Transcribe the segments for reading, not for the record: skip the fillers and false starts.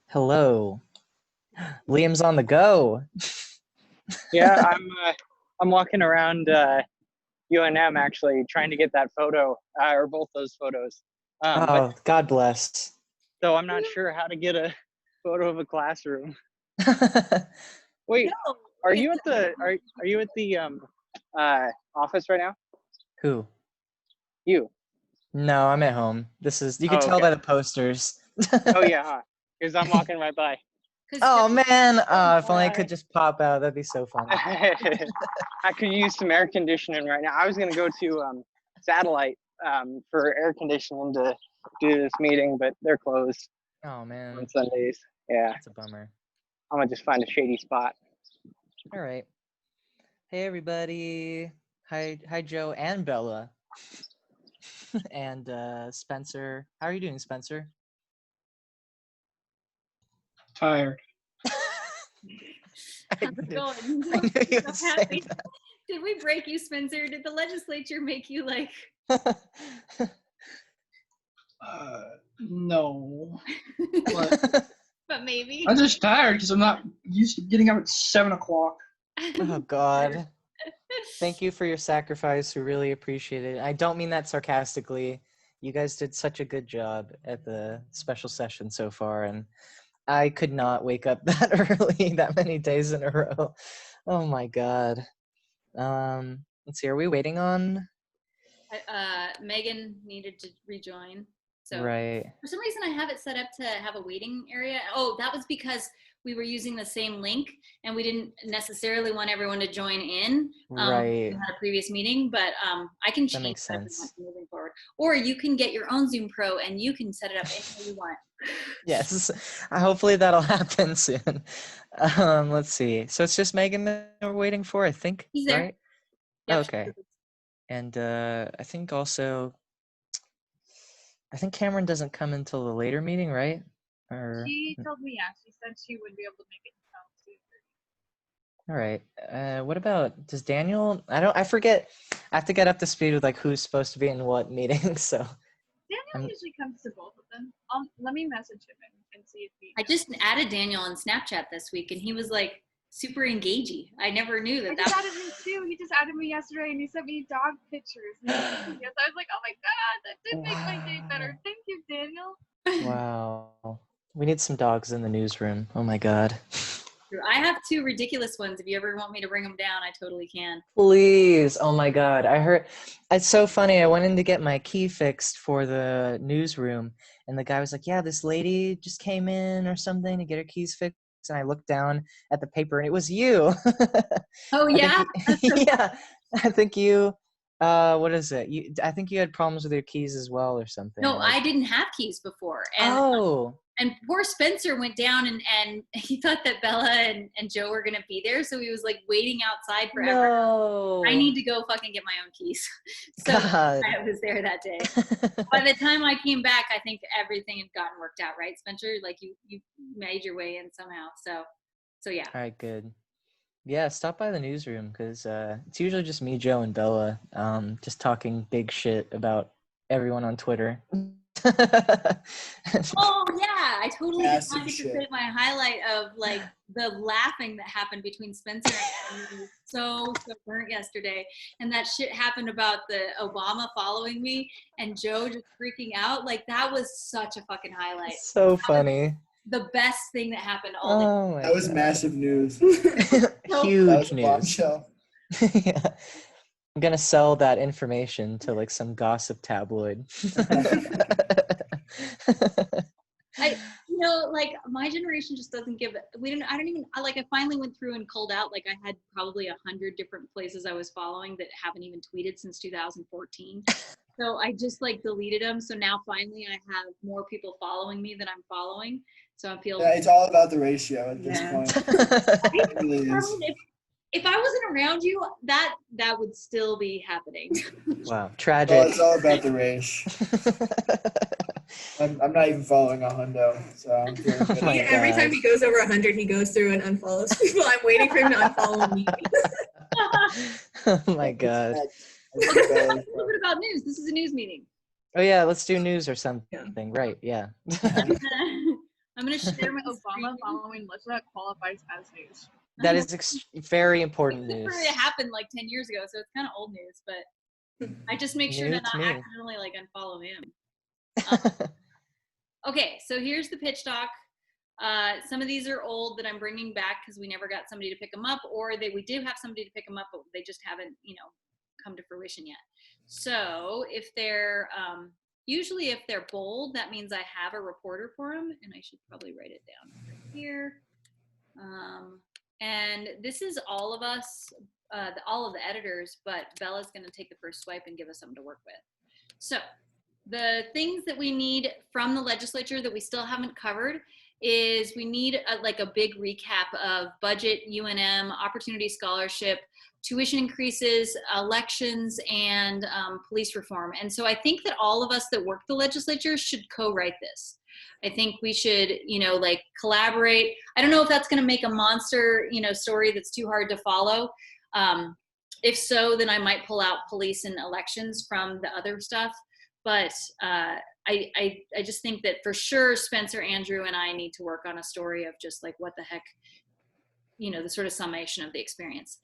Hello. Liam's on the go. Yeah, I'm walking around UNM actually trying to get that photo or both those photos. But Oh, God bless. so I'm not sure how to get a photo of a classroom. Wait, No, are you at the office right now? Who? You? No, I'm at home. You can Oh, tell okay. by the posters. Oh yeah, huh? Because I'm walking right by. Oh man, if only I Uh, could just pop out, that'd be so funny. I could use some air conditioning right now. I was gonna go to satellite for air conditioning to do this meeting, but they're closed Oh on man, Sundays. Yeah, that's a bummer. I'm gonna just find a shady spot. All right. Hey everybody. Hi Joe and Bella. And Spencer. How are you doing, Spencer? Tired. how's it going? I knew you So would say happy. that. Did we break you, Spencer? Did the legislature make you like? No. But But maybe. I'm just tired because I'm not used to getting up at 7 o'clock. Oh God. Thank you for your sacrifice. We really appreciate it. I don't mean that sarcastically. You guys did such a good job at the special session so far, and I could not wake up that early that many days in a row. Oh my God. Let's see. Are we waiting on? Megan needed to rejoin. So Right. for some reason, I have it set up to have a waiting area. Oh, that was because we were using the same link and we didn't necessarily want everyone to join in. Right. We had a previous meeting, but I can That change makes that if we sense. want to moving forward. Or you can get your own Zoom Pro and you can set it up any way you want. Yes. Hopefully that'll happen soon. Let's see. So it's just Megan that we're waiting for, I think. He's there. Right? Yep. Okay. And I think also, I think Cameron doesn't come until the later meeting, right? Or She told me, yeah, she said she would be able to make it until 2:30. all right. What about does Daniel? I forget. I have to get up to speed with like who's supposed to be in what meeting. So Daniel usually comes to both of them. Let me message him and see if he. I just added Daniel on Snapchat this week, and he was like super engagey. I never knew I that. just added him too. He just added me yesterday and he sent me dog pictures. And yes, I was like, oh my God, that did make my day better. Thank you, Daniel. wow, we need some dogs in the newsroom. Oh my God. I have two ridiculous ones. If you ever want me to bring them down, I totally can. Please. Oh my God. I heard it's so funny. I went in to get my key fixed for the newsroom, and the guy was like, yeah, this lady just came in or something to get her keys fixed. And I looked down at the paper and it was you. Oh yeah? Yeah. I think you what is it? I think you had problems with your keys as well or something. No, like, I didn't have keys before. And poor Spencer went down and he thought that Bella and Joe were gonna be there, so he was like waiting outside forever. no. I need to go fucking get my own keys. So God. I was there that day. By the time I came back, I think everything had gotten worked out, right, Spencer? Like you made your way in somehow. So yeah. All right, good. Yeah, stop by the newsroom because it's usually just me, Joe, and Bella just talking big shit about everyone on Twitter. Oh yeah, I totally did Massive not get to shit. say my highlight of like the laughing that happened between Spencer and me. So burnt yesterday, and that shit happened about the Obama following me and Joe just freaking out. Like that was such a fucking highlight. So funny. The best thing that happened all day. Oh my That was God. massive news. Huge That was a news. bombshell. Yeah. I'm gonna sell that information to like some gossip tabloid. Like my generation just doesn't give it. I finally went through and culled out, like I had probably 100 different places I was following that haven't even tweeted since 2014. So I just like deleted them. So now finally I have more people following me than I'm following. So I feel Yeah, it's all about the ratio at this Yeah. point. It really is. if I wasn't around you, that would still be happening. Wow, Well, tragic. it's all about the race. I'm not even following a hundo, so I'm feeling good. Oh my Every time God. he goes over 100, he goes through and unfollows people. I'm waiting for him to unfollow me. Oh my God. A little bit about news. This is a news meeting. Oh yeah, let's do news or something. Right, yeah. I'm gonna share Chairman my Obama screen. following Lissa qualifies as news. That is very important It news. happened like 10 years ago, so it's kind of old news. But I just make sure New to to not me. accidentally like unfollow him. Okay, so here's the pitch doc. Some of these are old that I'm bringing back because we never got somebody to pick them up, or we did have somebody to pick them up, but they just haven't, come to fruition yet. So if they're usually if they're bold, that means I have a reporter for them, and I should probably write it down right here. And this is all of us, all of the editors, but Bella's going to take the first swipe and give us something to work with. So the things that we need from the legislature that we still haven't covered is we need a big recap of budget, UNM, opportunity scholarship, tuition increases, elections, and police reform. And so I think that all of us that work the legislature should co-write this. I think we should, collaborate. I don't know if that's going to make a monster, story that's too hard to follow. If so, then I might pull out police and elections from the other stuff. But I just think that for sure Spencer, Andrew, and I need to work on a story of just like what the heck, the sort of summation of the experience.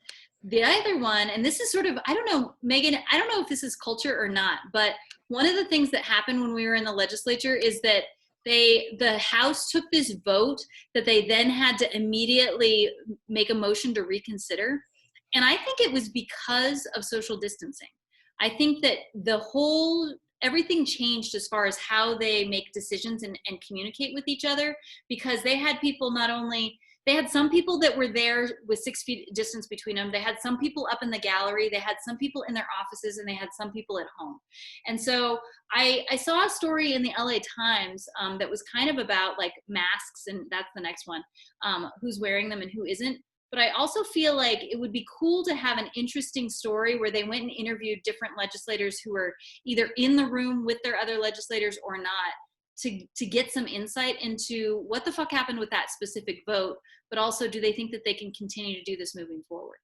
The other one, and this is sort of, I don't know, Megan, I don't know if this is culture or not, but one of the things that happened when we were in the legislature is that the House took this vote that they then had to immediately make a motion to reconsider. And I think it was because of social distancing. I think that everything changed as far as how they make decisions and communicate with each other, because they had people they had some people that were there with 6 feet distance between them. They had some people up in the gallery. They had some people in their offices, and they had some people at home. And so I saw a story in the LA Times that was kind of about like masks, and that's the next one, who's wearing them and who isn't. But I also feel like it would be cool to have an interesting story where they went and interviewed different legislators who were either in the room with their other legislators or not, to get some insight into what the fuck happened with that specific vote, but also do they think that they can continue to do this moving forward?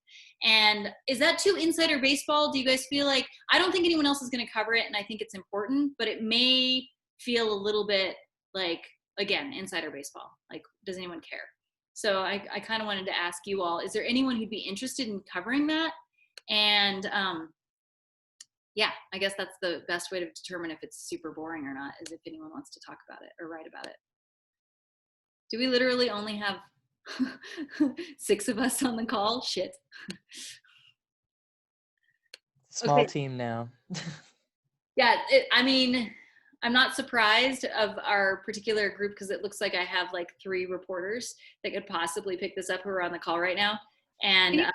And is that too insider baseball? Do you guys feel like, I don't think anyone else is going to cover it, and I think it's important, but it may feel a little bit like, again, insider baseball. Like, does anyone care? So I kind of wanted to ask you all, is there anyone who'd be interested in covering that? And yeah, I guess that's the best way to determine if it's super boring or not, is if anyone wants to talk about it or write about it. Do we literally only have 6 of us on the call? Shit. Small team now. Yeah, I'm not surprised of our particular group, because it looks like I have like 3 reporters that could possibly pick this up who are on the call right now. And you can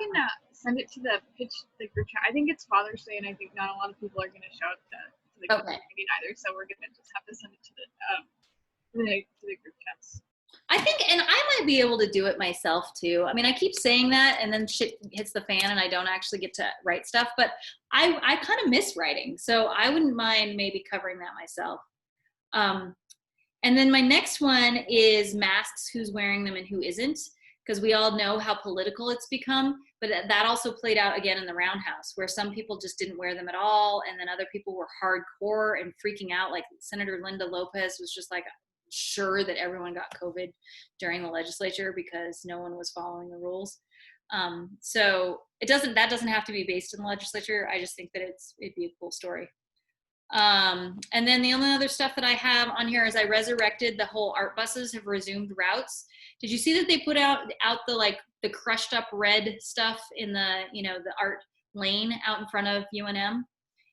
send it to the group chat. I think it's Father's Day, and I think not a lot of people are going to show up to the group meeting either. So we're going to just have to send it to the group chats. I think, and I might be able to do it myself too. I mean, I keep saying that, and then shit hits the fan, and I don't actually get to write stuff. But I kind of miss writing, so I wouldn't mind maybe covering that myself. And then my next one is masks, who's wearing them and who isn't, because we all know how political it's become. But that also played out again in the Roundhouse, where some people just didn't wear them at all, and then other people were hardcore and freaking out. Like Senator Linda Lopez was just like sure that everyone got COVID during the legislature because no one was following the rules. So that doesn't have to be based in the legislature. I just think that it'd be a cool story. And then the only other stuff that I have on here is I resurrected the whole art buses have resumed routes. Did you see that they put out the crushed up red stuff in the art lane out in front of UNM?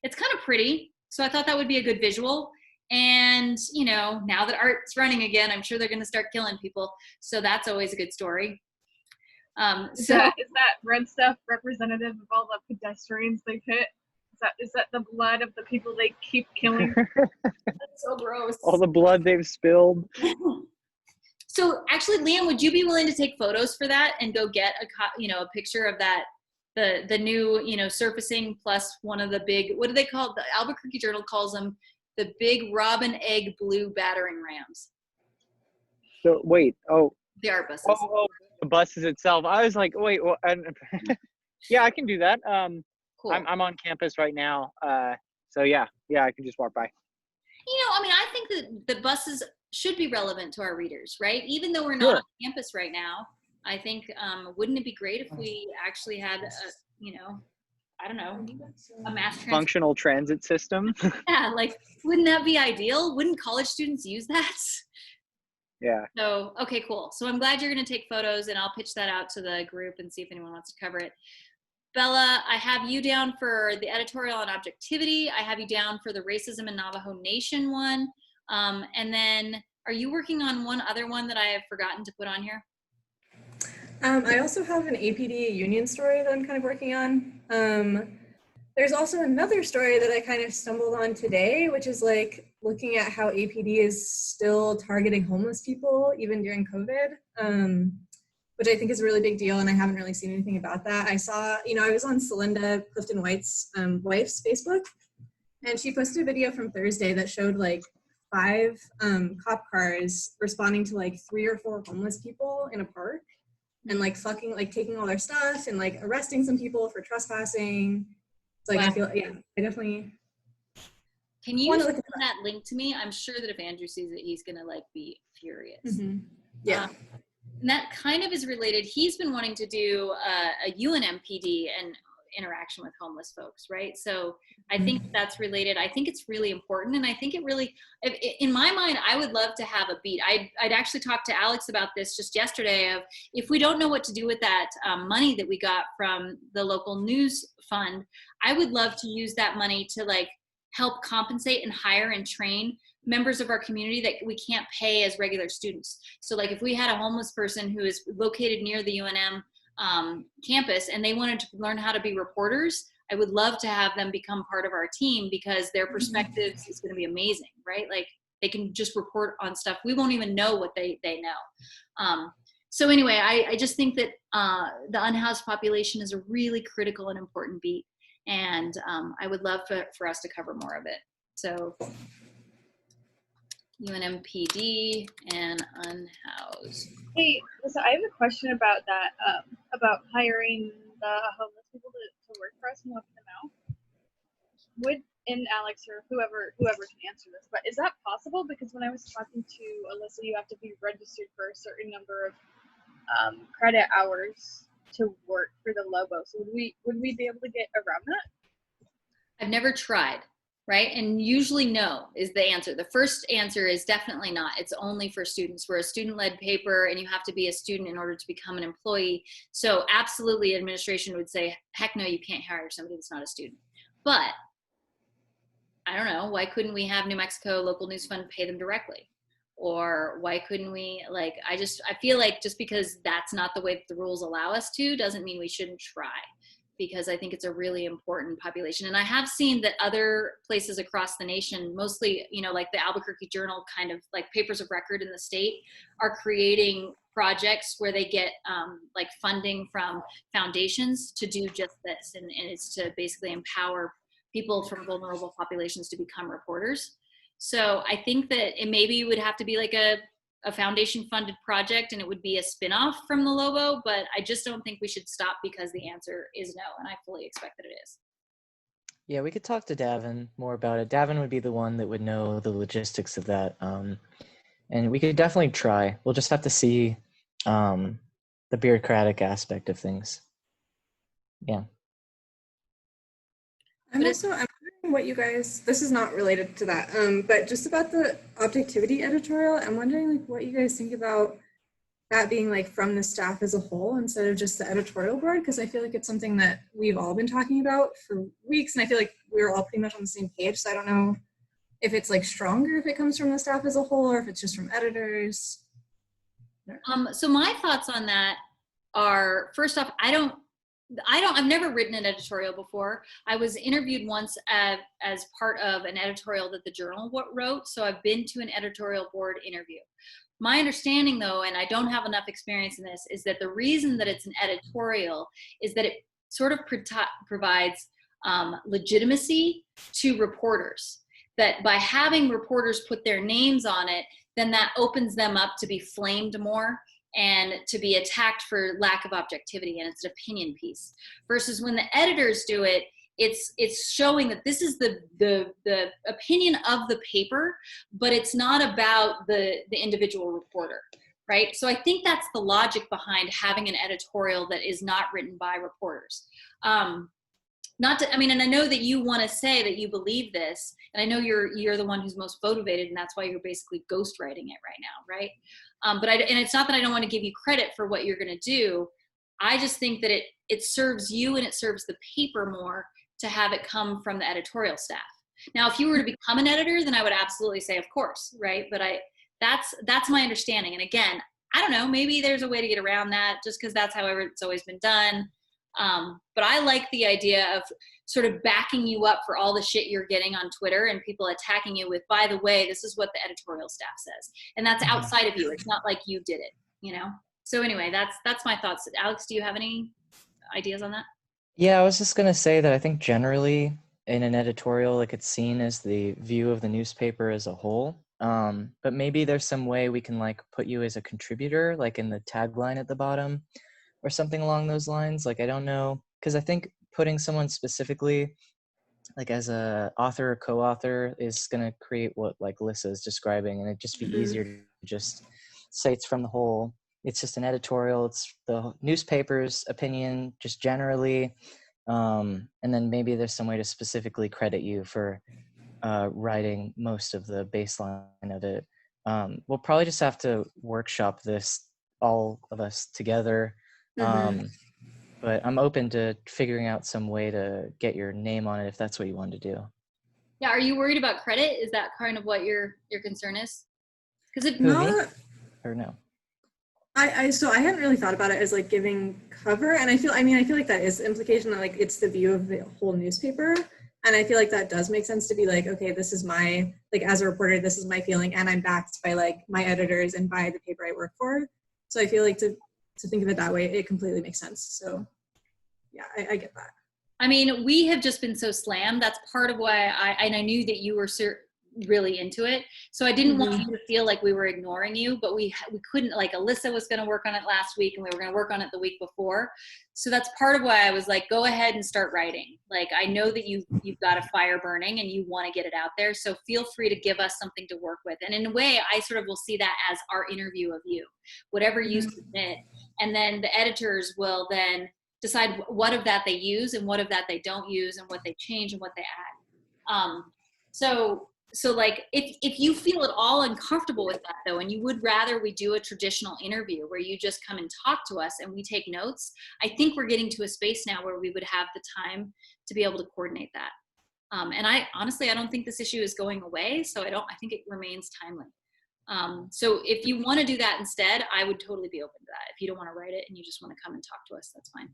It's kind of pretty. So I thought that would be a good visual. And, now that art's running again, I'm sure they're going to start killing people. So that's always a good story. Is that red stuff representative of all the pedestrians they've hit? Is that the blood of the people they keep killing? That's so gross. All the blood they've spilled. So actually, Liam, would you be willing to take photos for that and go get a picture of that, the new, surfacing plus one of the big, what do they call it? The Albuquerque Journal calls them the big robin egg blue battering rams. So wait, the art buses. Oh, the buses itself. I was like, wait, well, yeah, I can do that. Cool. I'm on campus right now. So yeah, I can just walk by. I think that the buses, should be relevant to our readers, right? Even though we're Sure. not on campus right now, I think, wouldn't it be great if we actually had I don't know, a mass transit? Functional transit system. Yeah, like, wouldn't that be ideal? Wouldn't college students use that? Yeah. So, okay, cool. So I'm glad you're going to take photos, and I'll pitch that out to the group and see if anyone wants to cover it. Bella, I have you down for the editorial on objectivity. I have you down for the racism in Navajo Nation one. And then are you working on one other one that I have forgotten to put on here? I also have an APD union story that I'm kind of working on. There's also another story that I kind of stumbled on today, which is like looking at how APD is still targeting homeless people even during COVID, which I think is a really big deal, and I haven't really seen anything about that. I saw, I was on Celinda Clifton White's wife's Facebook, and she posted a video from Thursday that showed like 5 cop cars responding to like 3 or 4 homeless people in a park, and like taking all their stuff and like arresting some people for trespassing. So like, Wow. I definitely. Can you send that link to me? I'm sure that if Andrew sees it, he's gonna like be furious. Mm-hmm. Yeah. And that kind of is related. He's been wanting to do a UNMPD and interaction with homeless folks, right? So I think that's related. I think it's really important, and I think it really, in my mind, I would love to have a beat. I'd actually talked to Alex about this just yesterday. Of if we don't know what to do with that money that we got from the local news fund, I would love to use that money to like help compensate and hire and train members of our community that we can't pay as regular students. So like if we had a homeless person who is located near the UNM campus and they wanted to learn how to be reporters, I would love to have them become part of our team, because their perspectives is going to be amazing, right? Like they can just report on stuff. We won't even know what they know. So anyway, I just think that the unhoused population is a really critical and important beat. And I would love for us to cover more of it. So UNMPD and unhoused. Hey, so I have a question about that, about hiring the homeless people to work for us and helping them out. And Alex or whoever can answer this, but is that possible? Because when I was talking to Alyssa, you have to be registered for a certain number of credit hours to work for the Lobo. So would we be able to get around that? I've never tried, right? And usually no is the answer. The first answer is definitely not. It's only for students. We're a student-led paper, and you have to be a student in order to become an employee. So absolutely, administration would say, heck no, you can't hire somebody that's not a student. But I don't know, why couldn't we have New Mexico Local News Fund pay them directly? Or why couldn't we, like, I feel like just because that's not the way that the rules allow us to doesn't mean we shouldn't try, because I think it's a really important population. And I have seen that other places across the nation, mostly, like the Albuquerque Journal, kind of like papers of record in the state, are creating projects where they get like funding from foundations to do just this. And it's to basically empower people from vulnerable populations to become reporters. So I think that it maybe would have to be like a foundation funded project, and it would be a spin-off from the Lobo, but I just don't think we should stop because the answer is no, and I fully expect that it is. Yeah, we could talk to Davin more about it. Davin would be the one that would know the logistics of that. And we could definitely try. We'll just have to see the bureaucratic aspect of things. Yeah. I'm wondering what you guys, this is not related to that, but just about the objectivity editorial, I'm wondering like what you guys think about that being like from the staff as a whole instead of just the editorial board, because I feel like it's something that we've all been talking about for weeks, and I feel like we're all pretty much on the same page, so I don't know if it's like stronger if it comes from the staff as a whole or if it's just from editors. So my thoughts on that are, first off, I've never written an editorial before. I was interviewed once as part of an editorial that the Journal wrote, so I've been to an editorial board interview. My understanding, though, and I don't have enough experience in this, is that the reason that it's an editorial is that it sort of provides legitimacy to reporters. That by having reporters put their names on it, then that opens them up to be flamed more and to be attacked for lack of objectivity, and it's an opinion piece. Versus when the editors do it, it's showing that this is the opinion of the paper, but it's not about the individual reporter, right? So I think that's the logic behind having an editorial that is not written by reporters. Not to, I mean, and I know that you want to say that you believe this, and I know you're the one who's most motivated, and that's why you're basically ghostwriting it right now, right? And it's not that I don't want to give you credit for what you're going to do. I just think that it serves you and it serves the paper more to have it come from the editorial staff. Now, if you were to become an editor, then I would absolutely say, of course, right? But that's my understanding. And again, I don't know, maybe there's a way to get around that just because that's however it's always been done. But I like the idea of sort of backing you up for all the shit you're getting on Twitter and people attacking you with, by the way, this is what the editorial staff says. And that's outside of you. It's not like you did it, you know? So anyway, that's my thoughts. Alex, do you have any ideas on that? Yeah, I was just going to say that I think generally in an editorial, like it's seen as the view of the newspaper as a whole. But maybe there's some way we can like put you as a contributor, like in the tagline at the bottom or something along those lines. Like, I don't know, because I think putting someone specifically like as a author or co-author is going to create what like Lissa is describing, and it'd just be easier to just say it's from the whole. It's just an editorial. It's the newspaper's opinion, just generally, and then maybe there's some way to specifically credit you for writing most of the baseline of it. We'll probably just have to workshop this, all of us together. But I'm open to figuring out some way to get your name on it if that's what you want to do. Yeah, are you worried about credit? Is that kind of what your concern is? Because it Who, me? Or no? So I hadn't really thought about it as like giving cover, and I feel like that is the implication that like it's the view of the whole newspaper, and I feel like that does make sense to be like, okay, this is my, like as a reporter, this is my feeling, and I'm backed by like my editors and by the paper I work for. So I feel like to think of it that way, it completely makes sense. So yeah, I get that. I mean, we have just been so slammed. That's part of why I knew that you were really into it. So I didn't want you to feel like we were ignoring you, but we couldn't, like Alyssa was going to work on it last week and we were going to work on it the week before. So that's part of why I was like, go ahead and start writing. Like, I know that you've got a fire burning and you want to get it out there. So feel free to give us something to work with. And in a way, I sort of will see that as our interview of you, whatever you submit. And then the editors will then decide what of that they use and what of that they don't use and what they change and what they add. So like if you feel at all uncomfortable with that though, and you would rather we do a traditional interview where you just come and talk to us and we take notes, I think we're getting to a space now where we would have the time to be able to coordinate that. And I honestly don't think this issue is going away, so I think it remains timely. So if you want to do that instead, I would totally be open to that. If you don't want to write it and you just want to come and talk to us, that's fine.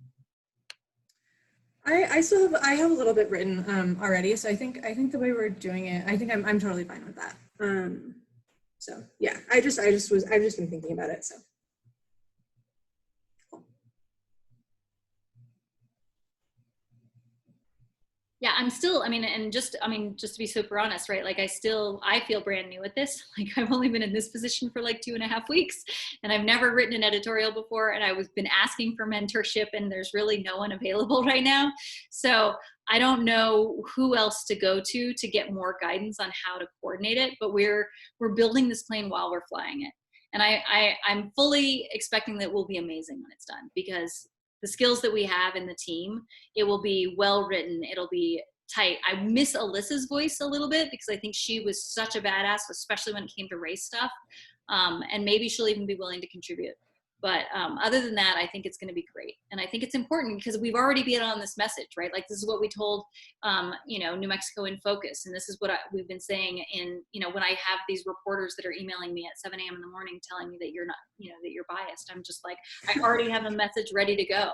I have a little bit written already, so I think the way we're doing it, I think I'm totally fine with that. So yeah, I've just been thinking about it. So yeah, I'm still, just to be super honest, right? Like I feel brand new at this. Like I've only been in this position for like 2.5 weeks and I've never written an editorial before. And been asking for mentorship and there's really no one available right now. So I don't know who else to go to get more guidance on how to coordinate it, but we're building this plane while we're flying it. And I'm fully expecting that it will be amazing when it's done, because the skills that we have in the team, it will be well written. It'll be tight. I miss Alyssa's voice a little bit because I think she was such a badass, especially when it came to race stuff. And maybe she'll even be willing to contribute. But other than that, I think it's going to be great. And I think it's important because we've already been on this message, right? Like this is what we told, New Mexico in Focus. And this is what we've been saying in, when I have these reporters that are emailing me at 7 a.m. in the morning telling me that you're not, that you're biased. I'm just like, I already have a message ready to go.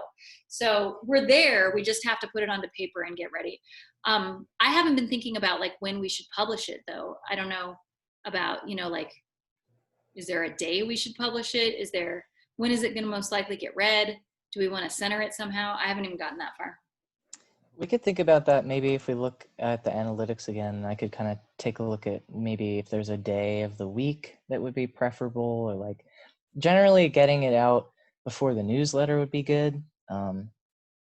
So we're there. We just have to put it onto paper and get ready. I haven't been thinking about like when we should publish it though. I don't know about, like, is there a day we should publish it? When is it going to most likely get read? Do we want to center it somehow? I haven't even gotten that far. We could think about that maybe if we look at the analytics again. I could kind of take a look at maybe if there's a day of the week that would be preferable, or like generally getting it out before the newsletter would be good.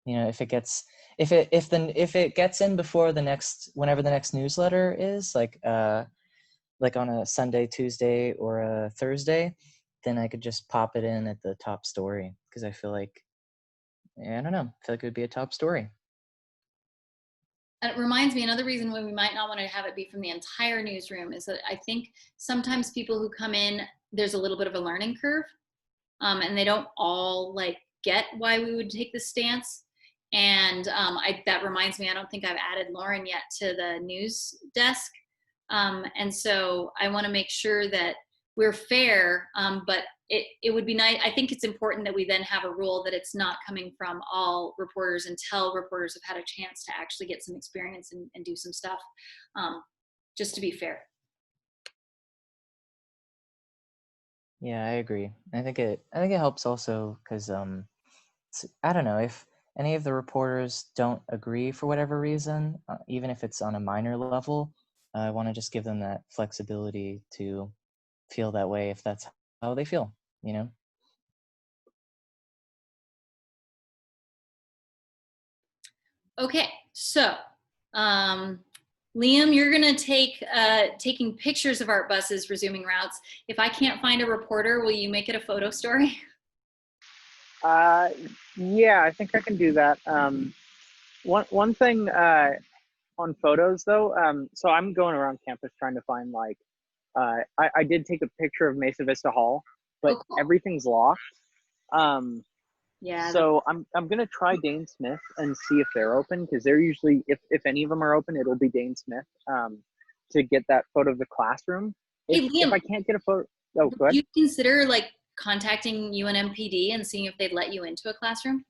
if it gets if it gets in before the next whenever the next newsletter is like on a Sunday, Tuesday, or a Thursday, then I could just pop it in at the top story because I feel like I don't know, I feel like it would be a top story. And it reminds me, another reason why we might not want to have it be from the entire newsroom is that I think sometimes people who come in, there's a little bit of a learning curve, and they don't all like get why we would take this stance. And that reminds me, I don't think I've added Lauren yet to the news desk. And so I want to make sure that we're fair, but it would be nice. I think it's important that we then have a rule that it's not coming from all reporters until reporters have had a chance to actually get some experience and do some stuff, just to be fair. Yeah, I agree. I think it helps also because I don't know if any of the reporters don't agree for whatever reason, even if it's on a minor level. I want to just give them that flexibility to feel that way if that's how they feel, Okay, so Liam, you're gonna taking pictures of art buses resuming routes. If I can't find a reporter, will you make it a photo story? Yeah, I think I can do that. One thing on photos though, so I'm going around campus trying to find like, I did take a picture of Mesa Vista Hall, but Oh, cool. everything's locked. Yeah. So I'm gonna try Dane Smith and see if they're open because they're usually if any of them are open, it'll be Dane Smith. To get that photo of the classroom. Hey, If Liam, I can't get a photo, oh, go would ahead. you consider like contacting UNMPD and seeing if they'd let you into a classroom?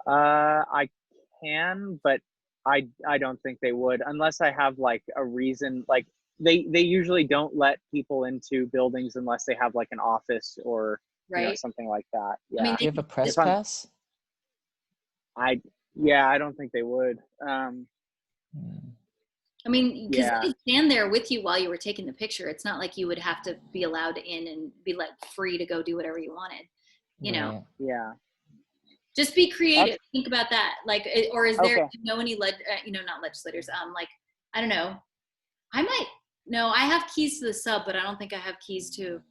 I can, but I don't think they would unless I have like a reason. Like they usually don't let people into buildings unless they have like an office or Right. something like that. I mean, Yeah. Do you have a press If I'm- pass? I don't think they would. I mean, because Yeah. they stand there with you while you were taking the picture. It's not like you would have to be allowed in and be let free to go do whatever you wanted. Right. Yeah. Just be creative. Think about that. Like, or is there, Okay. any not legislators? Like, I don't know. I have keys to the sub, but I don't think I have keys to.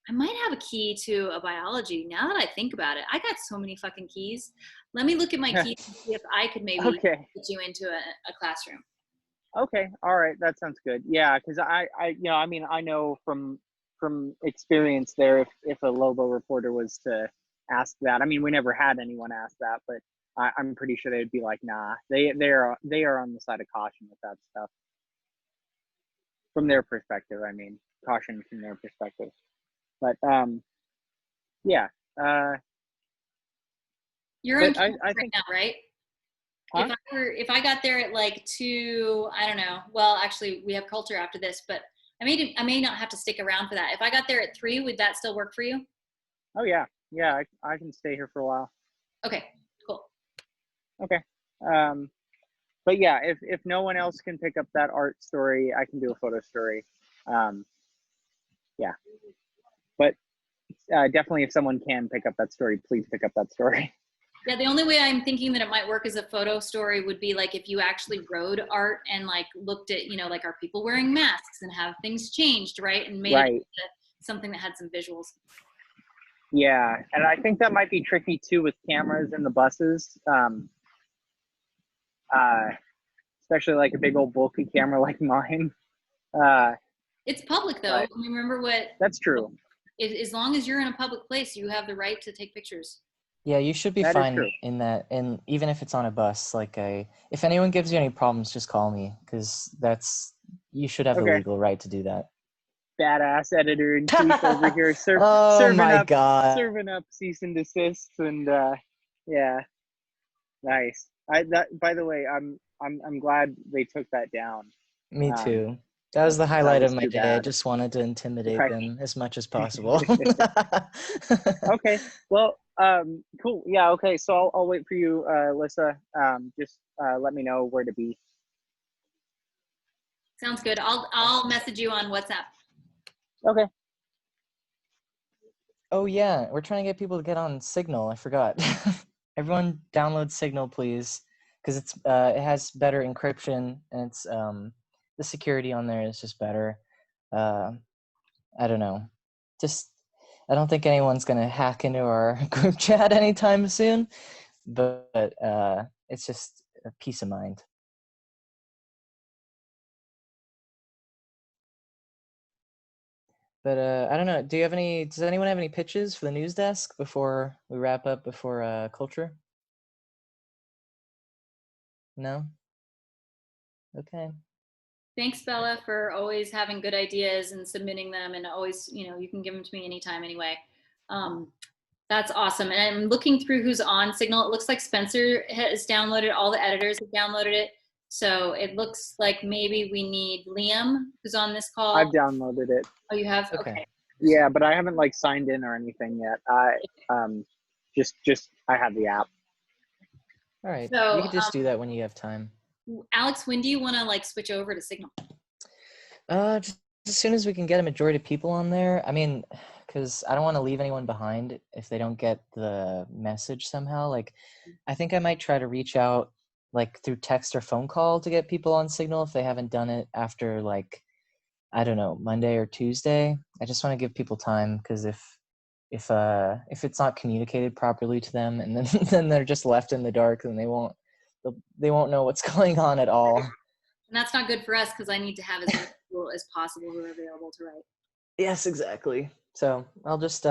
I might have a key to a biology. Now that I think about it, I got so many fucking keys. Let me look at my keys and see if I could maybe Okay. get you into a classroom. Okay. All right. That sounds good. Yeah. Cause I know from experience there, if a Lobo reporter was to ask that, I mean, we never had anyone ask that, but I'm pretty sure they'd be like, nah, they are on the side of caution with that stuff. From their perspective, I mean, caution from their perspective. But yeah. You're on But I campus right think, now, right? huh? If I got there at like 2, I don't know. Well, actually, we have culture after this, but I may not have to stick around for that. If I got there at 3, would that still work for you? Oh yeah, yeah. I can stay here for a while. Okay, cool. Okay. But yeah, if no one else can pick up that art story, I can do a photo story. Yeah. But definitely, if someone can pick up that story, please pick up that story. Yeah, the only way I'm thinking that it might work as a photo story would be like if you actually rode art and like looked at, like, are people wearing masks and have things changed, right? And made it into something that had some visuals. Yeah, and I think that might be tricky too with cameras in the buses. Especially like a big old bulky camera like mine. It's public though. I mean, remember what? That's true. As long as you're in a public place, you have the right to take pictures. Yeah, you should be fine in that, and even if it's on a bus, if anyone gives you any problems, just call me, because you should have the legal right to do that. Badass editor in chief over here, serving up cease and desists, and yeah, nice. By the way, I'm glad they took that down. Me too. That was the highlight of my day. Bad. I just wanted to intimidate them as much as possible. Okay. Well, cool. Yeah. Okay. So I'll wait for you, Lissa. Just let me know where to be. Sounds good. I'll message you on WhatsApp. Okay. Oh yeah, we're trying to get people to get on Signal. I forgot. Everyone download Signal, please, because it has better encryption and it's the security on there is just better. I don't know. Just I don't think anyone's gonna hack into our group chat anytime soon, but it's just a peace of mind. But I don't know. Does anyone have any pitches for the news desk before we wrap up before culture? No? Okay. Thanks, Bella, for always having good ideas and submitting them, and always, you can give them to me anytime anyway. That's awesome. And I'm looking through who's on Signal. It looks like Spencer has downloaded, all the editors have downloaded it. So it looks like maybe we need Liam, who's on this call. I've downloaded it. Oh, you have? Okay. Okay. Yeah, but I haven't like signed in or anything yet. I just I have the app. All right. So, you can just do that when you have time. Alex, when do you want to like switch over to Signal? Just as soon as we can get a majority of people on there. I mean, because I don't want to leave anyone behind if they don't get the message somehow. Like, I think I might try to reach out like through text or phone call to get people on Signal if they haven't done it after like, I don't know, Monday or Tuesday. I just want to give people time because if it's not communicated properly to them and then then they're just left in the dark and they won't know what's going on at all. And that's not good for us because I need to have as many people as possible who are available to write. Yes, exactly. So I'll just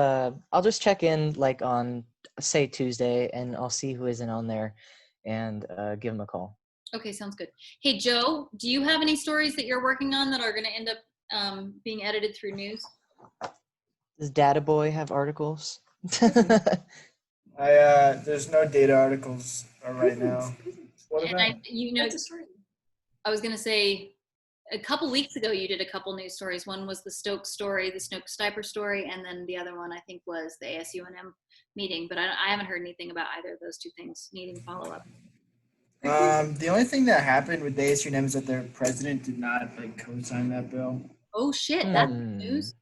check in like on say Tuesday and I'll see who isn't on there and give them a call. Okay, sounds good. Hey, Joe, do you have any stories that you're working on that are going to end up being edited through news? Does Data Boy have articles? There's no data articles right now. What And about? That's a story. I was going to say a couple weeks ago you did a couple news stories. One was the Stokes story, the Stokes Stiper story, and then the other one I think was the ASUNM meeting. But I haven't heard anything about either of those two things needing follow up. The only thing that happened with the ASUNM is that their president did not like co-sign that bill. Oh shit, that's news.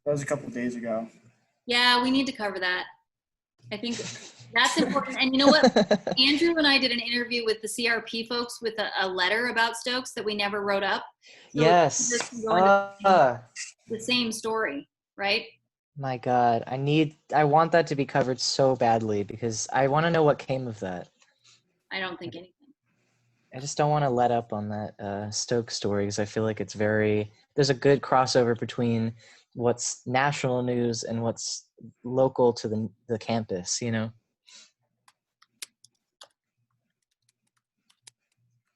That was a couple days ago. Yeah, we need to cover that. I think that's important. And you know what? Andrew and I did an interview with the CRP folks with a letter about Stokes that we never wrote up. So Yes. the same story, right? My God, I want that to be covered so badly because I want to know what came of that. I don't think anything. I just don't want to let up on that Stokes story because I feel like there's a good crossover between what's national news and what's local to the campus, you know?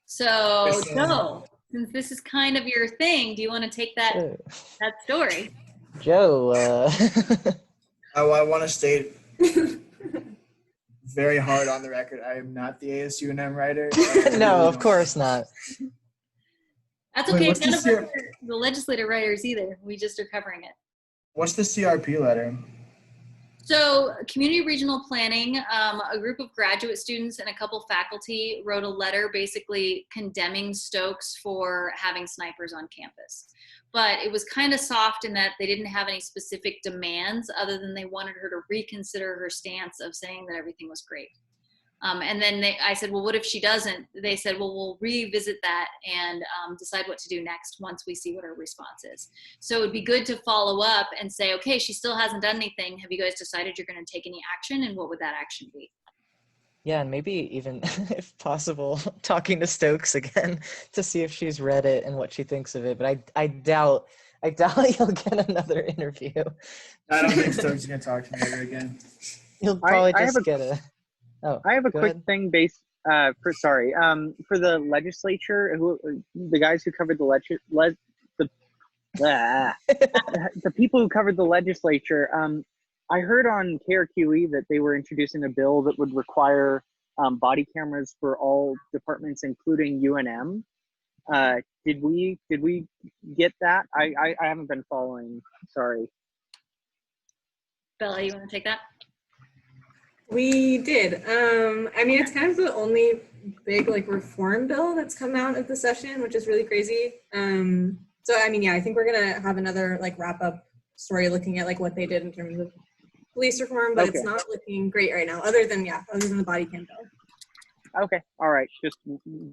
So, Joe, since this is kind of your thing, do you want to take that story? Joe, I want to state very hard on the record, I am not the ASUNM writer. No, of course not. That's Wait, okay. what's None of us this are the legislative writers either. We just are covering it. What's the CRP letter? So community regional planning, a group of graduate students and a couple faculty wrote a letter basically condemning Stokes for having snipers on campus. But it was kind of soft in that they didn't have any specific demands other than they wanted her to reconsider her stance of saying that everything was great. And then I said, well, what if she doesn't? They said, well, we'll revisit that and decide what to do next once we see what her response is. So it'd be good to follow up and say, okay, she still hasn't done anything. Have you guys decided you're going to take any action? And what would that action be? Yeah, and maybe even, if possible, talking to Stokes again to see if she's read it and what she thinks of it. But I doubt you'll get another interview. I don't think Stokes is going to talk to me ever again. You'll probably I just have get a... Oh, I have a go quick ahead. thing for the legislature, the guys who covered the people who covered the legislature. I heard on KRQE that they were introducing a bill that would require body cameras for all departments, including UNM. Did we get that? I haven't been following. Sorry. Bella, you want to take that? We did. I mean, it's kind of the only big like reform bill that's come out of the session, which is really crazy. So I mean, yeah, I think we're gonna have another like wrap up story looking at like what they did in terms of police reform, but Okay. it's not looking great right now, other than the body cam bill. Okay. All right.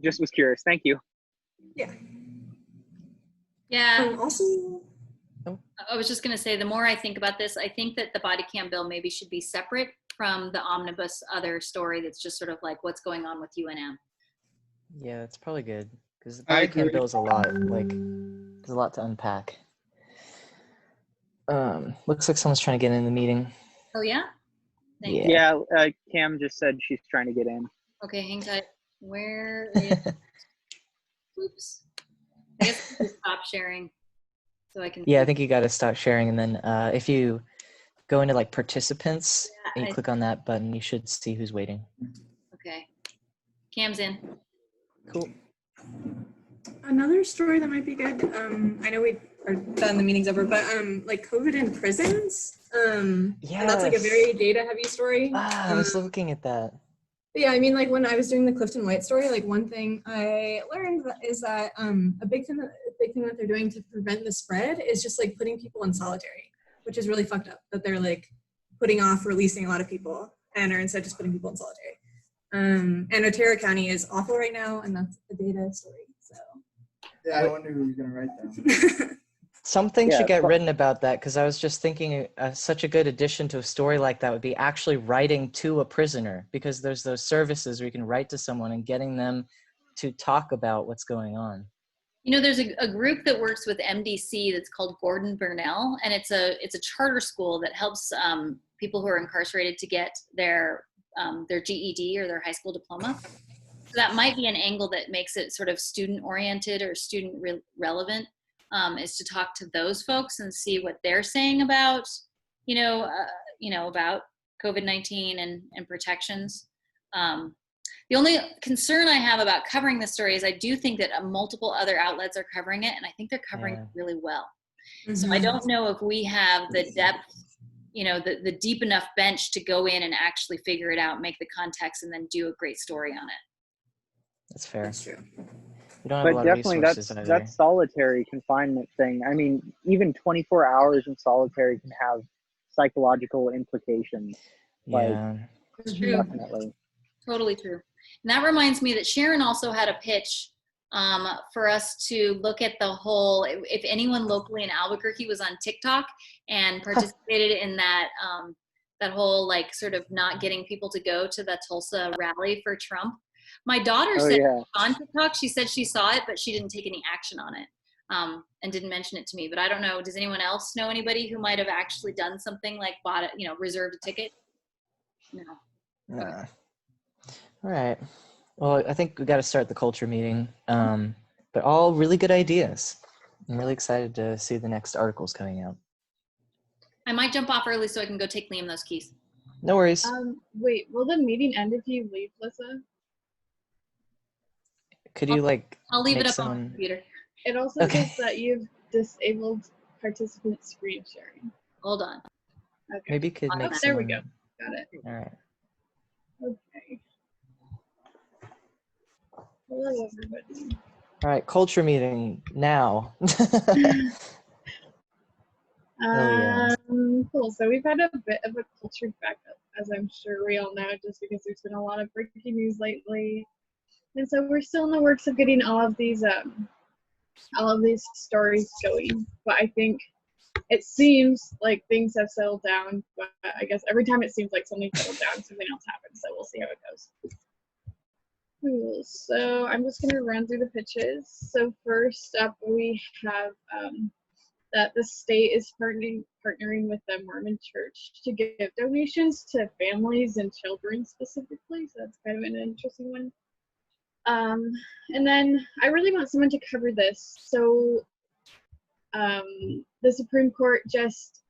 Just was curious. Thank you. Yeah. Yeah. Also, I was just going to say, the more I think about this, I think that the body cam bill maybe should be separate from the omnibus other story that's just sort of like what's going on with UNM. Yeah, that's probably good because the I body cam agree. bill is a lot. Like, there's a lot to unpack. Looks like someone's trying to get in the meeting. Oh, yeah? Thank you. Yeah. Yeah. Cam just said she's trying to get in. Okay, hang tight. Where is, oops. I guess I should stop sharing so I can Yeah, I see. think you got to stop sharing, and then if you go into like participants and you I- click on that button, you should see who's waiting. Okay. Cam's in. Cool. another story that might be good. I know we are done, the meeting's over, but like COVID in prisons. And that's like a very data heavy story. I was looking at that. Yeah, I mean, like when I was doing the Clifton White story, like one thing I learned is that a big thing that they're doing to prevent the spread is just like putting people in solitary, which is really fucked up. That they're like putting off releasing a lot of people and are instead just putting people in solitary. And Otero County is awful right now, and that's a data story. So Yeah, I wonder who was gonna write that. Something Yeah, should get pro- written about that because I was just thinking such a good addition to a story like that would be actually writing to a prisoner, because there's those services where you can write to someone and getting them to talk about what's going on. You know, there's a group that works with MDC that's called Gordon Burnell, and it's a charter school that helps people who are incarcerated to get their GED or their high school diploma. So that might be an angle that makes it sort of student oriented or student relevant, is to talk to those folks and see what they're saying about, about COVID-19 and protections. The only concern I have about covering this story is I do think that multiple other outlets are covering it, and I think they're covering it really well. So I don't know if we have the depth, the deep enough bench to go in and actually figure it out, make the context, and then do a great story on it. That's fair. that's true. We don't have a But lot of definitely resources either. that solitary confinement thing. I mean, even 24 hours in solitary can have psychological implications. Yeah. It's true. Definitely. Totally true. And that reminds me that Sharon also had a pitch for us to look at the whole, if anyone locally in Albuquerque was on TikTok and participated in that that whole like sort of not getting people to go to the Tulsa rally for Trump. My daughter said on TikTok, she said she saw it, but she didn't take any action on it and didn't mention it to me. But I don't know, does anyone else know anybody who might have actually done something like bought it, reserved a ticket? No. Nah. All right. Well, I think we got to start the culture meeting. But all really good ideas. I'm really excited to see the next articles coming out. I might jump off early so I can go take Liam those keys. No worries. Wait, will the meeting end if you leave, Lissa? Could you I'll leave make it up on someone... my computer. It also says that you've disabled participant screen sharing. Hold on. Okay. Maybe you could Oh, make there we someone... go. Got it. All right. Okay. Hello, everybody. All right, culture meeting now. yeah. Cool. So we've had a bit of a culture backup, as I'm sure we all know, just because there's been a lot of breaking news lately. And so we're still in the works of getting all of these stories going. But I think it seems like things have settled down. But I guess every time it seems like something settled down, something else happens. So we'll see how it goes. Cool. So I'm just going to run through the pitches. So first up, we have that the state is partnering with the Mormon Church to give donations to families and children specifically. So that's kind of an interesting one. And then I really want someone to cover this. So the Supreme Court just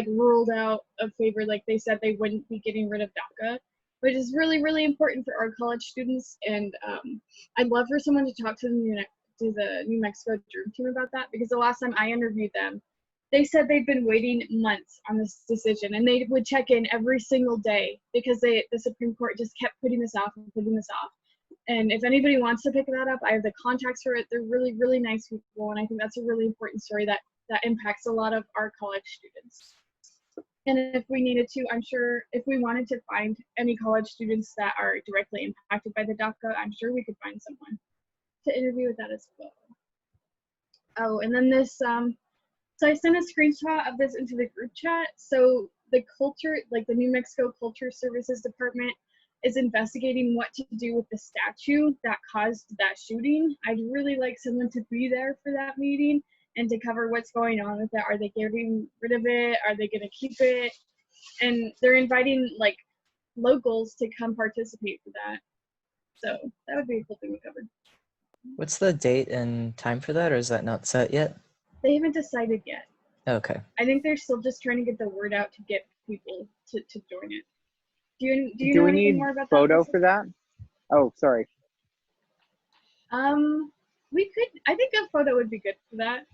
ruled out a favor, like they said they wouldn't be getting rid of DACA, which is really, really important for our college students. And I'd love for someone to talk to the New Mexico Dream Team about that, because the last time I interviewed them, they said they'd been waiting months on this decision, and they would check in every single day because the Supreme Court just kept putting this off and putting this off. And if anybody wants to pick that up, I have the contacts for it. They're really, really nice people, and I think that's a really important story that impacts a lot of our college students. And if we needed to, I'm sure if we wanted to find any college students that are directly impacted by the DACA, I'm sure we could find someone to interview with that as well. Oh, and then this, so I sent a screenshot of this into the group chat. So the culture, like the New Mexico Culture Services Department is investigating what to do with the statue that caused that shooting. I'd really like someone to be there for that meeting and to cover what's going on with it. Are they getting rid of it? Are they gonna keep it? And they're inviting like locals to come participate for that. So that would be a cool thing we covered. What's the date and time for that, or is that not set yet? They haven't decided yet. Okay. I think they're still just trying to get the word out to get people to join it. Do you Do know we anything need more about photo that? for that? Oh, sorry. We could. I think a photo would be good for that.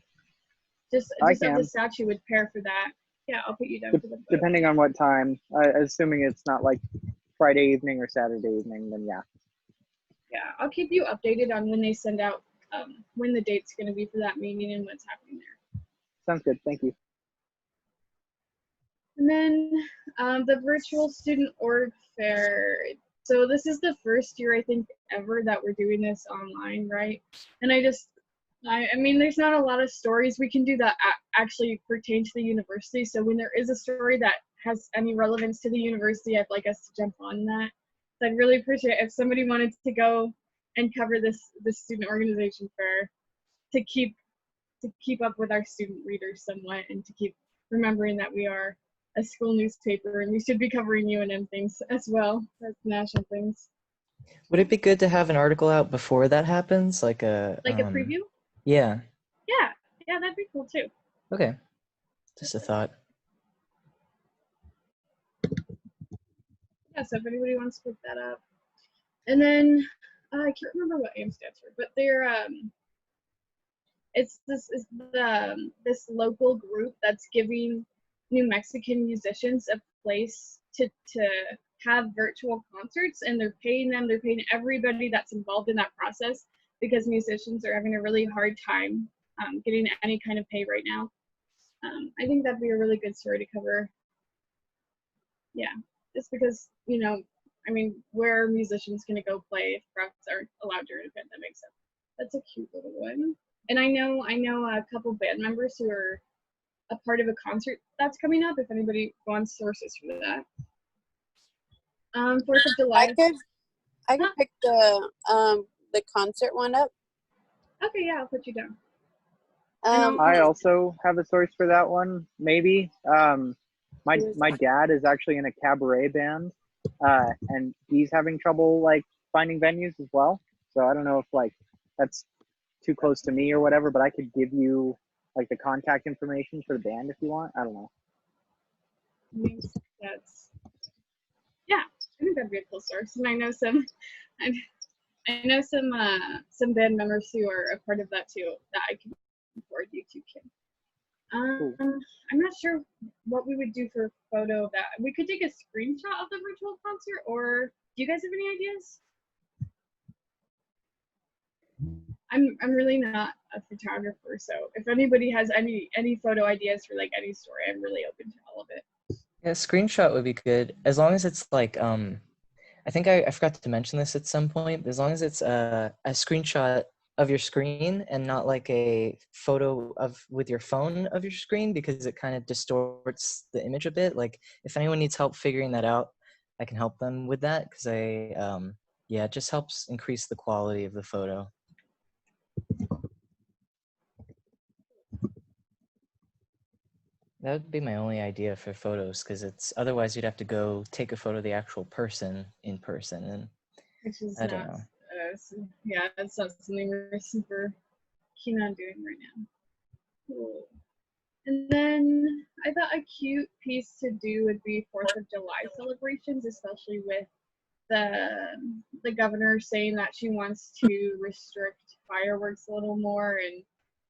Just I of the can. statue would pair for that. Yeah, I'll put you down for the photo. Depending on what time. Assuming it's not like Friday evening or Saturday evening, then yeah. Yeah, I'll keep you updated on when they send out when the date's going to be for that meeting and what's happening there. Sounds good. Thank you. And then the virtual student org fair. So this is the first year I think ever that we're doing this online, right? And I mean, there's not a lot of stories we can do that actually pertain to the university. So when there is a story that has any relevance to the university, I'd like us to jump on that. So I'd really appreciate if somebody wanted to go and cover this student organization fair to keep up with our student readers somewhat and to keep remembering that we are a school newspaper and we should be covering UNM things as well as national things. Would it be good to have an article out before that happens, like a Like a preview? Yeah. Yeah, that'd be cool too. Okay. Just a thought. Yeah, so if anybody wants to pick that up. And then I can't remember what AIM stands for, but they're it's this local group that's giving New Mexican musicians a place to have virtual concerts, and they're paying everybody that's involved in that process because musicians are having a really hard time getting any kind of pay right now. I think that'd be a really good story to cover. Yeah, just because, you know, I mean, where are musicians going to go play if crowds aren't allowed during a pandemic? So that's a cute little one. And I know a couple band members who are a part of a concert that's coming up. If anybody wants sources for that. 4th of July. I could pick the concert one up. Okay, yeah, I'll put you down. I also have a source for that one. Maybe. My dad is actually in a cabaret band, and he's having trouble like finding venues as well. So I don't know if like that's too close to me or whatever, but I could give you like the contact information for the band if you want. I don't know. Yeah, I think that'd be a cool source. And I know some band members who are a part of that too that I can forward you to, Kim. Cool. I'm not sure what we would do for a photo of that. We could take a screenshot of the virtual concert, or do you guys have any ideas? I'm really not a photographer, so if anybody has any photo ideas for like any story, I'm really open to all of it. Yeah, screenshot would be good as long as it's like I think I forgot to mention this at some point. As long as it's a screenshot of your screen and not like a photo of with your phone of your screen, because it kind of distorts the image a bit. Like if anyone needs help figuring that out, I can help them with that because yeah, it just helps increase the quality of the photo. That would be my only idea for photos, because it's otherwise you'd have to go take a photo of the actual person in person, and Which is I don't know. Yeah, that's not something we're super keen on doing right now. Cool. And then I thought a cute piece to do would be 4th of July celebrations, especially with the governor saying that she wants to restrict fireworks a little more and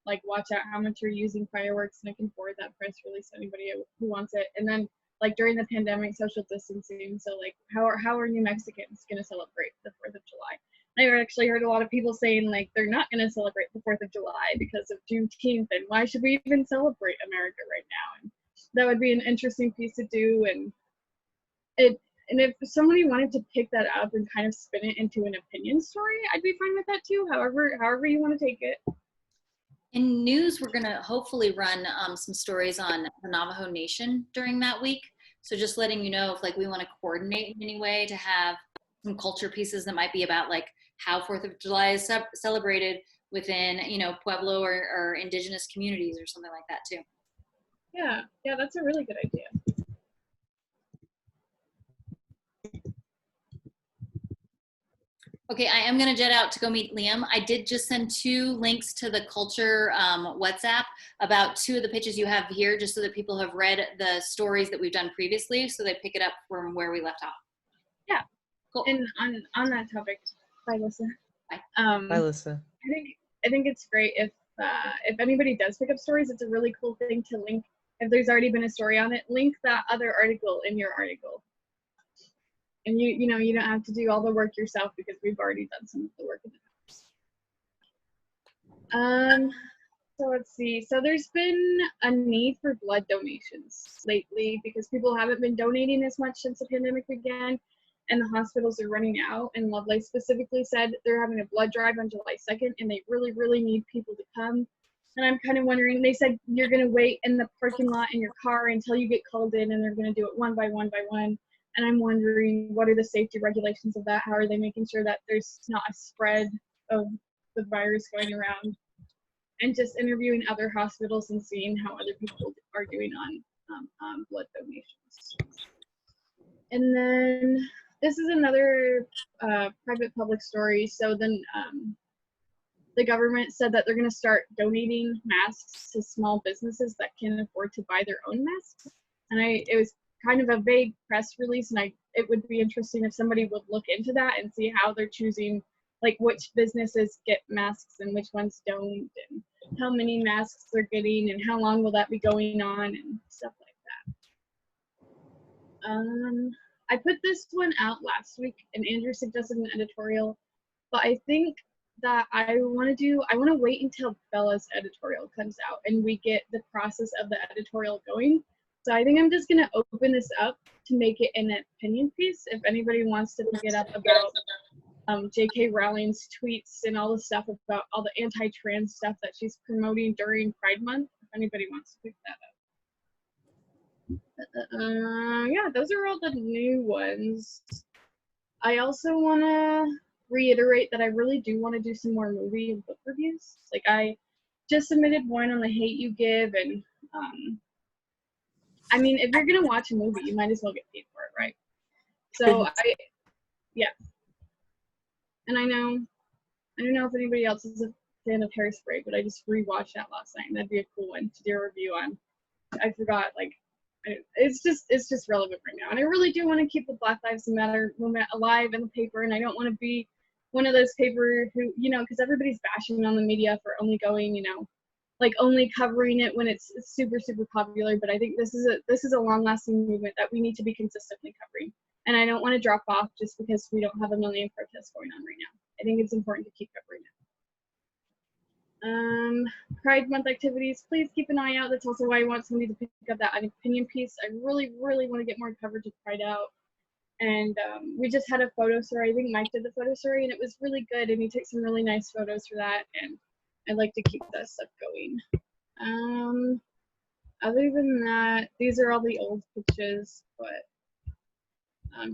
like watch out how much you're using fireworks, and I can forward that press release to anybody who wants it. And then like during the pandemic, social distancing, so like how are New Mexicans going to celebrate the 4th of July? I actually heard a lot of people saying like they're not going to celebrate the 4th of July because of Juneteenth, and why should we even celebrate America right now? And that would be an interesting piece to do. And if somebody wanted to pick that up and kind of spin it into an opinion story, I'd be fine with that too. However you want to take it. In news, we're gonna hopefully run some stories on the Navajo Nation during that week. So just letting you know if like we want to coordinate in any way to have some culture pieces that might be about like how 4th of July is celebrated within, you know, Pueblo or indigenous communities or something like that too. Yeah, that's a really good idea. Okay, I am gonna jet out to go meet Liam. I did just send 2 links to the culture WhatsApp about 2 of the pitches you have here, just so that people have read the stories that we've done previously, so they pick it up from where we left off. Yeah, cool. And on that topic, bye, Lisa. Bye. Bye, Lisa. I think it's great if anybody does pick up stories. It's a really cool thing to link. If there's already been a story on it, link that other article in your article. And you don't have to do all the work yourself because we've already done some of the work in the past. So let's see. So there's been a need for blood donations lately because people haven't been donating as much since the pandemic began, and the hospitals are running out. And Lovelace specifically said they're having a blood drive on July 2nd, and they really, really need people to come. And I'm kind of wondering, they said you're going to wait in the parking lot in your car until you get called in, and they're going to do it one by one by one. And I'm wondering, what are the safety regulations of that? How are they making sure that there's not a spread of the virus going around? And just interviewing other hospitals and seeing how other people are doing on blood donations. And then this is another private public story. So then the government said that they're going to start donating masks to small businesses that can afford to buy their own masks. And it was kind of a vague press release, and it would be interesting if somebody would look into that and see how they're choosing, like which businesses get masks and which ones don't, and how many masks they're getting, and how long will that be going on, and stuff like that. I put this one out last week, and Andrew suggested an editorial, but I think that I want to wait until Bella's editorial comes out and we get the process of the editorial going. So I think I'm just going to open this up to make it an opinion piece. If anybody wants to pick it up about J.K. Rowling's tweets and all the stuff about all the anti-trans stuff that she's promoting during Pride Month, if anybody wants to pick that up. Yeah, those are all the new ones. I also want to reiterate that I really do want to do some more movie and book reviews. Like, I just submitted one on The Hate U Give, and I mean, if you're gonna watch a movie, you might as well get paid for it, right? So yeah. And I don't know if anybody else is a fan of Hairspray, but I just rewatched that last night, and that'd be a cool one to do a review on. I forgot, like, it's just relevant right now, and I really do want to keep the Black Lives Matter movement alive in the paper, and I don't want to be one of those paper who, because everybody's bashing on the media for only going, like only covering it when it's super, super popular. But I think this is a long-lasting movement that we need to be consistently covering, and I don't want to drop off just because we don't have a million protests going on right now. I think it's important to keep covering it. Pride Month activities, please keep an eye out. That's also why I want somebody to pick up that opinion piece. I really, really want to get more coverage of Pride out. And we just had a photo story. I think Mike did the photo story, and it was really good. And he took some really nice photos for that. And I'd like to keep that stuff going. Other than that, these are all the old pitches. But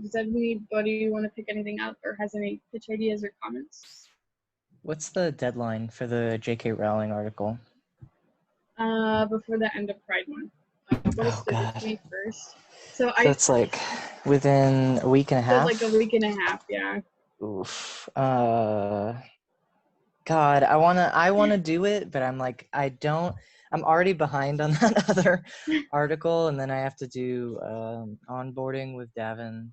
does anybody want to pick anything up or has any pitch ideas or comments? What's the deadline for the J.K. Rowling article? Before the end of Pride Month. Oh, God. 21st. So it's like within a week and a half? So like a week and a half, yeah. Oof. God, I wanna do it, but I'm like, I'm already behind on that other article, and then I have to do onboarding with Davin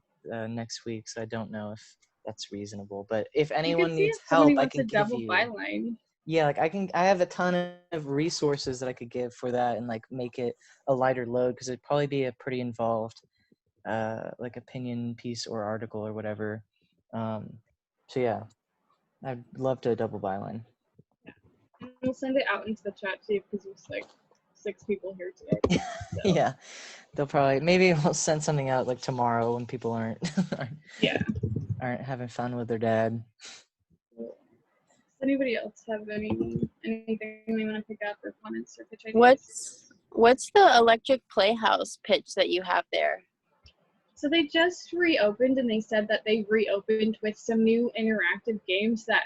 next week, so I don't know if that's reasonable. But if anyone needs help, I can give you. Byline. Yeah, like I have a ton of resources that I could give for that and like make it a lighter load, because it'd probably be a pretty involved like opinion piece or article or whatever. So yeah, I'd love to double byline. And we'll send it out into the chat too, because it's like 6 people here today. So, Yeah, they'll probably maybe we'll send something out like tomorrow when people aren't yeah. aren't having fun with their dad. Does anybody else have anything they want to pick up or comments or pitch ideas? What's the electric playhouse pitch that you have there? So they just reopened, and they said that they reopened with some new interactive games that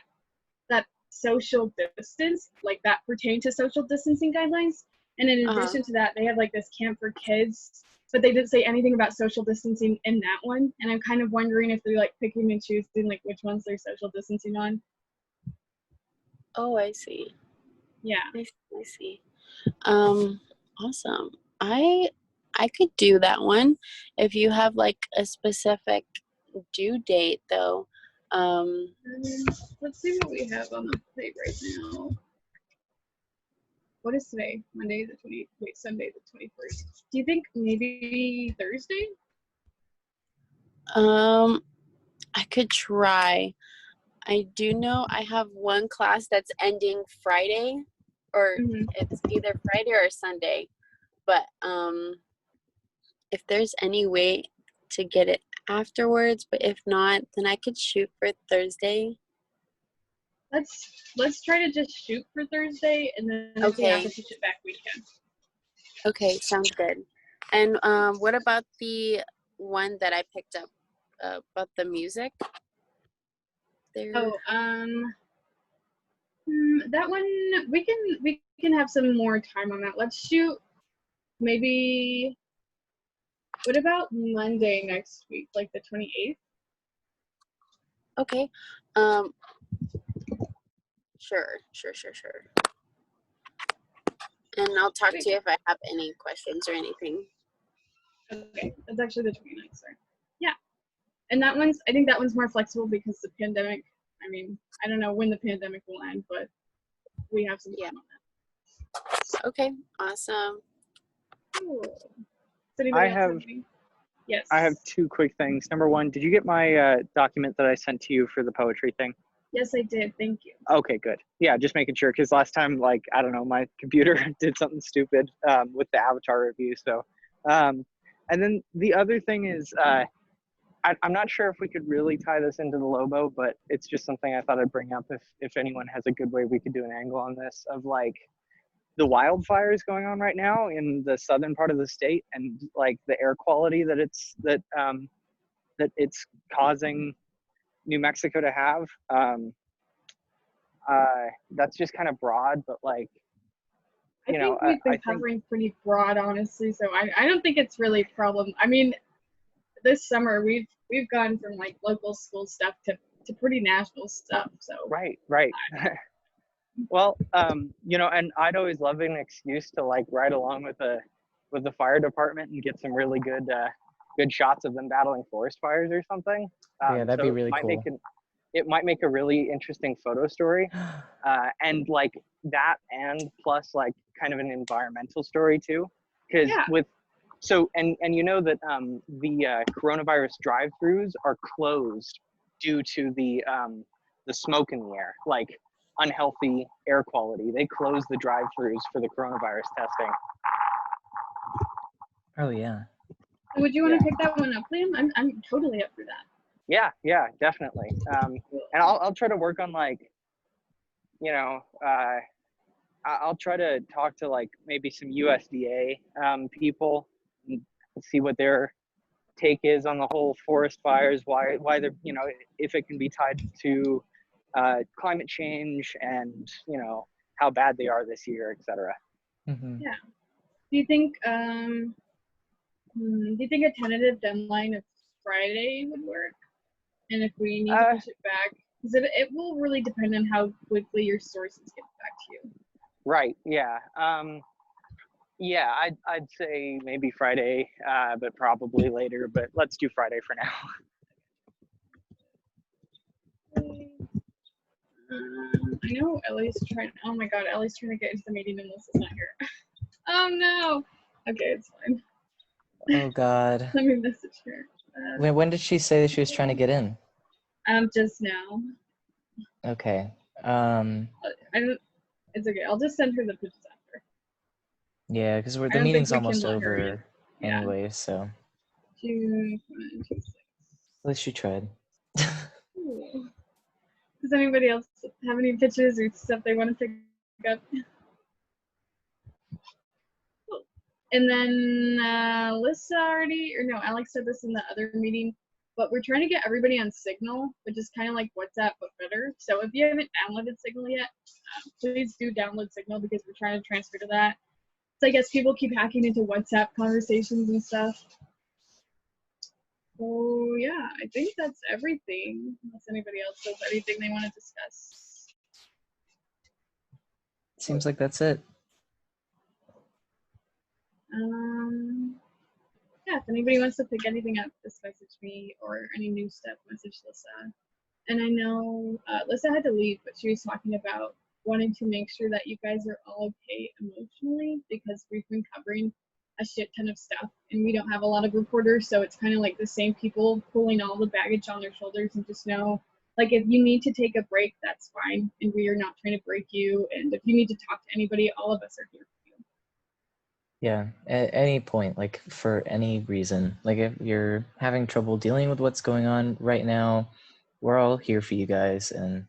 social distance, like that pertain to social distancing guidelines. And in addition to that, they have like this camp for kids, but they didn't say anything about social distancing in that one. And I'm kind of wondering if they're like picking and choosing like which ones they're social distancing on. Oh, I see. Yeah. I see. Awesome. I could do that one if you have like a specific due date though. Let's see what we have on the plate right now. What is today? Monday the 20th. Wait, Sunday the 21st. Do you think maybe Thursday? I could try. I do know I have one class that's ending Friday, or it's either Friday or Sunday. But if there's any way to get it afterwards, but if not, then I could shoot for Thursday. Let's try to just shoot for Thursday, and then if we have to push it back, we can. Okay, sounds good. And what about the one that I picked up about the music? Oh, that one we can have some more time on that. Let's shoot maybe. What about Monday next week, like the 28th? Okay. Sure. And I'll talk to you if I have any questions or anything. Okay, that's actually the 29th, sorry. Yeah. And I think that one's more flexible because the pandemic, I mean, I don't know when the pandemic will end, but we have some time on that. Okay, awesome. Cool. Does anybody else have anything? Yes. I have 2 quick things. Number one, did you get my document that I sent to you for the poetry thing? Yes, I did. Thank you. Okay, good. Yeah, just making sure, because last time, like, I don't know, my computer did something stupid with the Avatar review. So, and then the other thing is, I'm not sure if we could really tie this into the Lobo, but it's just something I thought I'd bring up if anyone has a good way we could do an angle on this, of like the wildfires going on right now in the southern part of the state, and like the air quality that it's causing New Mexico to have. That's just kind of broad, but like, I think we've been covering pretty broad, honestly. So I don't think it's really a problem. I mean, this summer we've gone from like local school stuff to pretty national stuff. So right. Well, and I'd always love an excuse to like ride along with the fire department and get some really good shots of them battling forest fires or something. Yeah, that'd be really cool. It might make a really interesting photo story, and like that, and plus like kind of an environmental story too, because and you know that the coronavirus drive-throughs are closed due to the smoke in the air, like unhealthy air quality. They close the drive-throughs for the coronavirus testing. Oh yeah. Would you want to pick that one up, Liam? I'm totally up for that. Yeah, definitely. And I'll try to work on like, I'll try to talk to like maybe some USDA people and see what their take is on the whole forest fires, why they're, if it can be tied to climate change and, how bad they are this year, et cetera. Mm-hmm. Yeah. Do you think a tentative deadline of Friday would work? And if we need to push it back, because it will really depend on how quickly your sources get back to you. Right. Yeah. I'd say maybe Friday, but probably later. But let's do Friday for now. I know Ellie's trying. Oh my God, Ellie's trying to get into the meeting and Melissa's not here. Oh no. Okay, it's fine. Oh God. Let me message her. When did she say that she was trying to get in? Just now. Okay. I don't. It's okay. I'll just send her the pictures after. Yeah, because the I don't think meeting's we can almost let her in. over Yeah. anyway, so June 26th. at least you tried. Cool. Does anybody else have any pictures or stuff they want to pick up? Cool. And then Lissa already, or no, Alex said this in the other meeting, but we're trying to get everybody on Signal, which is kind of like WhatsApp but better. So if you haven't downloaded Signal yet, please do download Signal because we're trying to transfer to that. So I guess people keep hacking into WhatsApp conversations and stuff. So yeah, I think that's everything. Unless anybody else has anything they want to discuss. Seems like that's it. Yeah, if anybody wants to pick anything up, just message me, or any new stuff, message Lissa. And I know Lissa had to leave, but she was talking about wanting to make sure that you guys are all okay emotionally because we've been covering a shit ton of stuff and we don't have a lot of reporters, so it's kind of like the same people pulling all the baggage on their shoulders. And just know, like, if you need to take a break, that's fine, and we are not trying to break you. And if you need to talk to anybody, all of us are here for you. Yeah, at any point, like for any reason, like if you're having trouble dealing with what's going on right now, we're all here for you guys. And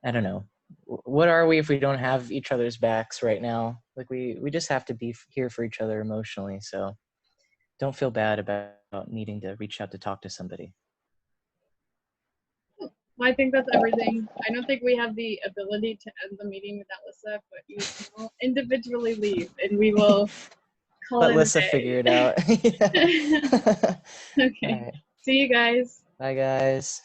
I don't know, what are we if we don't have each other's backs right now? Like we just have to be here for each other emotionally. So don't feel bad about needing to reach out to talk to somebody. I think that's everything. I don't think we have the ability to end the meeting without Lissa, but you can all individually leave and we will call Let it a Lissa day. figure it out. Okay. All right. See you guys. Bye, guys.